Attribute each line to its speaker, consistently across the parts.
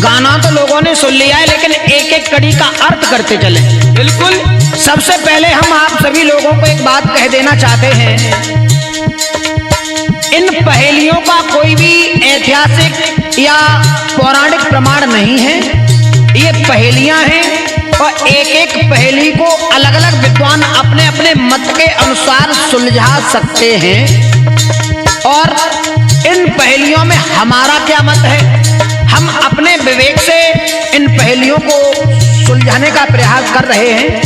Speaker 1: गाना तो लोगों ने सुन लिया है, लेकिन एक एक कड़ी का अर्थ करते चले।
Speaker 2: बिल्कुल।
Speaker 1: सबसे पहले हम आप सभी लोगों को एक बात कह देना चाहते हैं, इन पहेलियों का कोई भी ऐतिहासिक या पौराणिक प्रमाण नहीं है। ये पहेलियां हैं और एक एक पहेली को अलग अलग विद्वान अपने अपने मत के अनुसार सुलझा सकते हैं। और इन पहेलियों में हमारा क्या मत है, हम अपने विवेक से इन पहेलियों को सुलझाने का प्रयास कर रहे हैं।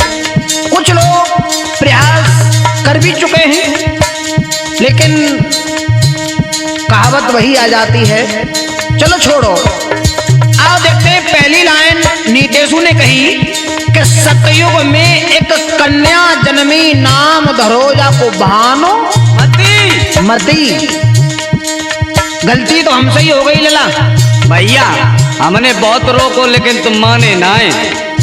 Speaker 1: कुछ लोग प्रयास कर भी चुके हैं, लेकिन कहावत वही आ जाती है। चलो छोड़ो, आओ देखते हैं। पहली लाइन नीतेशु ने कही कि सतयुग में एक कन्या जन्मी, नाम धरोजा को भानुमति। मती, गलती तो हमसे ही हो गई लला।
Speaker 2: भैया हमने बहुत रोको लेकिन तुम माने ना।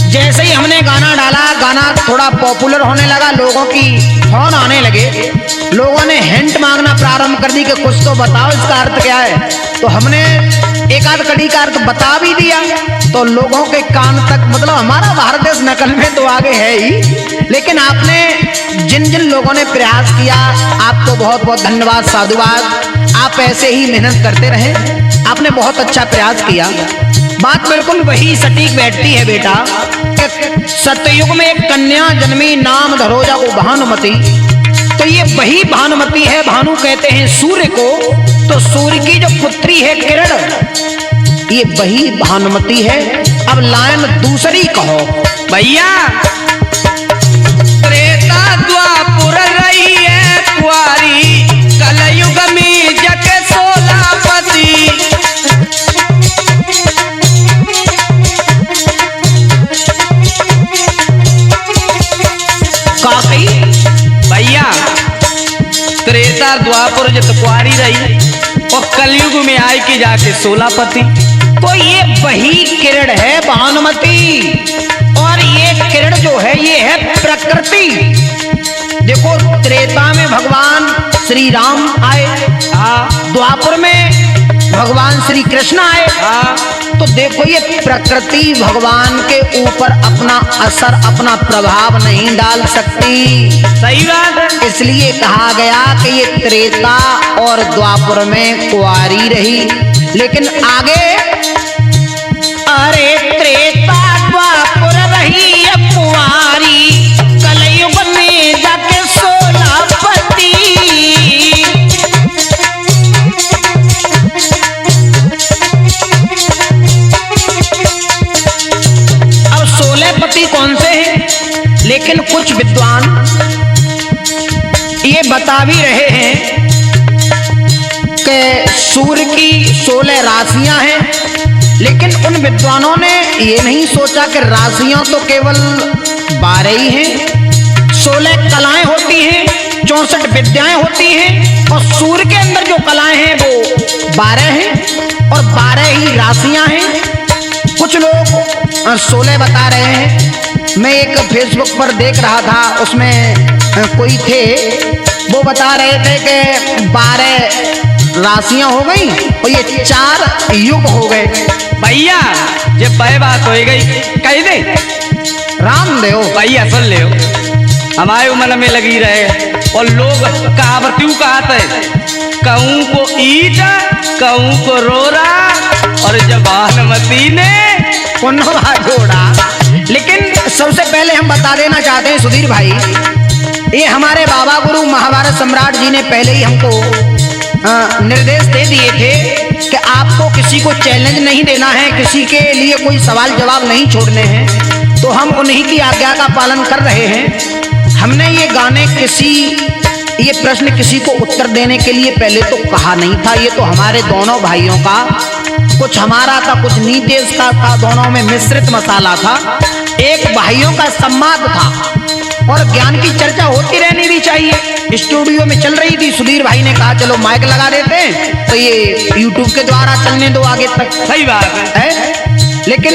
Speaker 1: जैसे ही हमने गाना डाला, गाना थोड़ा पॉपुलर होने लगा, लोगों की फोन आने लगे, लोगों ने हिंट मांगना प्रारंभ कर दी कि कुछ तो बताओ इसका अर्थ क्या है। तो हमने एक आध कड़ी का अर्थ बता भी दिया, तो लोगों के कान तक, मतलब हमारा भारत देश नकल में तो आगे है ही। लेकिन आपने जिन जिन लोगों ने प्रयास किया, आपको बहुत बहुत धन्यवाद, साधुवाद। आप ऐसे ही मेहनत करते रहें, आपने बहुत अच्छा प्रयास किया। बात बिल्कुल वही सटीक बैठती है बेटा कि सतयुग में एक कन्या जन्मी, नाम धरोजा को भानुमति। तो ये वही भानुमति है, भानु कहते हैं सूर्य को, तो सूर्य की जो पुत्री है किरण, ये वही भानुमति है। अब लाइन दूसरी कहो
Speaker 2: भैया। त्रेता द्वापर रही है कुंवारी, कलयुग में जग सोलापति।
Speaker 1: काकई
Speaker 2: भैया त्रेता द्वापर जब कुंवारी रही और कलयुग में आई कि जाके सोलापति।
Speaker 1: तो ये वही किरण है भानुमति, और ये किरण जो है ये है प्रकृति। देखो, त्रेता में भगवान श्री राम आए, द्वापर में भगवान श्री कृष्ण आए। तो देखो, ये प्रकृति भगवान के ऊपर अपना असर, अपना प्रभाव नहीं डाल सकती।
Speaker 2: सही बात है।
Speaker 1: इसलिए कहा गया कि ये त्रेता और द्वापर में कुंवारी रही। लेकिन आगे, अरे त्रेता द्वापर रही कुंवारी, कलयुग में जाके सोलापति। अब सोलहपति कौन से हैं? लेकिन कुछ विद्वान ये बता भी रहे हैं कि सूर्य की 16 राशियां हैं। लेकिन उन विद्वानों ने ये नहीं सोचा कि राशियां तो केवल 12 ही हैं। 16 कलाएं होती हैं, 64 विद्याएं होती हैं, और सूर्य के अंदर जो कलाएं हैं वो 12 हैं और 12 ही राशियां हैं। कुछ लोग 16 बता रहे हैं। मैं एक फेसबुक पर देख रहा था, उसमें कोई थे, वो बता रहे थे कि 12 राशियां हो गई और ये 4 युग हो गए।
Speaker 2: भैया जब बह बात हो गई कह दे
Speaker 1: रामदेव
Speaker 2: भैया सुन ले, हमारे उम्र में लगी रहे और लोग कहावतों कहते, कहूँ को ईट कहूँ को रोरा, और जब भानुमति ने
Speaker 1: पुनवा जोड़ा। लेकिन सबसे पहले हम बता देना चाहते हैं सुधीर भाई, ये हमारे बाबा गुरु महाभारत सम्राट जी ने पहले ही हमको निर्देश दे दिए थे कि आपको किसी को चैलेंज नहीं देना है, किसी के लिए कोई सवाल जवाब नहीं छोड़ने हैं। तो हम उन्हीं की आज्ञा का पालन कर रहे हैं। हमने ये प्रश्न किसी को उत्तर देने के लिए पहले तो कहा नहीं था। ये तो हमारे दोनों भाइयों का, कुछ हमारा था, कुछ नीतेश का था, दोनों में मिश्रित मसाला था। एक भाइयों का संवाद था और ज्ञान की चर्चा होती रहनी भी चाहिए। स्टूडियो में चल रही थी, सुधीर भाई ने कहा चलो माइक लगा देते हैं, तो ये यूट्यूब के द्वारा चलने दो आगे तक।
Speaker 2: सही बात है।
Speaker 1: लेकिन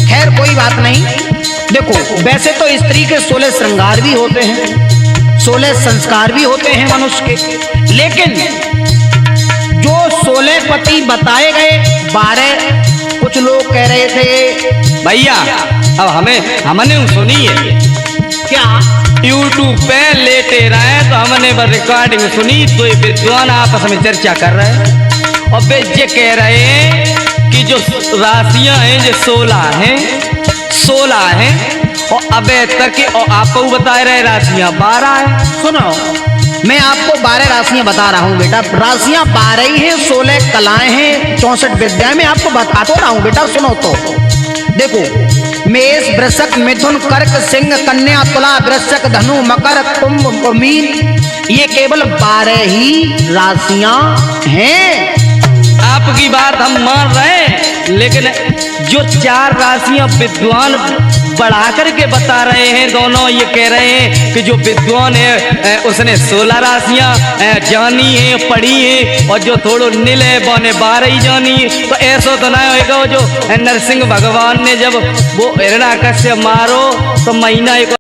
Speaker 1: खैर कोई बात नहीं। देखो, वैसे तो स्त्री के 16 श्रृंगार भी होते हैं, 16 संस्कार भी होते हैं मनुष्य के, लेकिन जो 16 पति बताए गए, 12 कुछ लोग कह रहे थे।
Speaker 2: भैया अब हमने सुनी है
Speaker 1: क्या?
Speaker 2: यूट्यूब पे लेटे रहे तो हमने बस रिकॉर्डिंग सुनी, तो ये विद्वान आपस में चर्चा कर रहे हैं और वे ये कह रहे हैं कि जो राशियां हैं जो 16 हैं और अबे तक और आपको बता रहे राशियां 12 हैं।
Speaker 1: सुनो, मैं आपको 12 राशियां बता रहा हूँ बेटा। राशियां 12 ही हैं, 16 कलाएं हैं, 64 विद्याएं। मैं आपको बता तो रहा हूँ बेटा, सुनो तो। देखो, मेष, वृषक, मिथुन, कर्क, सिंह, कन्या, तुला, वृश्चिक, धनु, मकर, कुंभ और मीन, ये केवल 12 ही राशियां हैं।
Speaker 2: आपकी बात हम मान रहे हैं, लेकिन जो 4 राशियां विद्वान बढ़ा करके बता रहे हैं, दोनों ये कह रहे हैं कि जो विद्वान है उसने 16 राशियां जानी है, पढ़ी है, और जो थोड़ो नील है वो ने 12 ही जानी है। तो ऐसा तो ना होगा जो नरसिंह भगवान ने जब वो हिरण्याकश्यप मारो तो महीना एक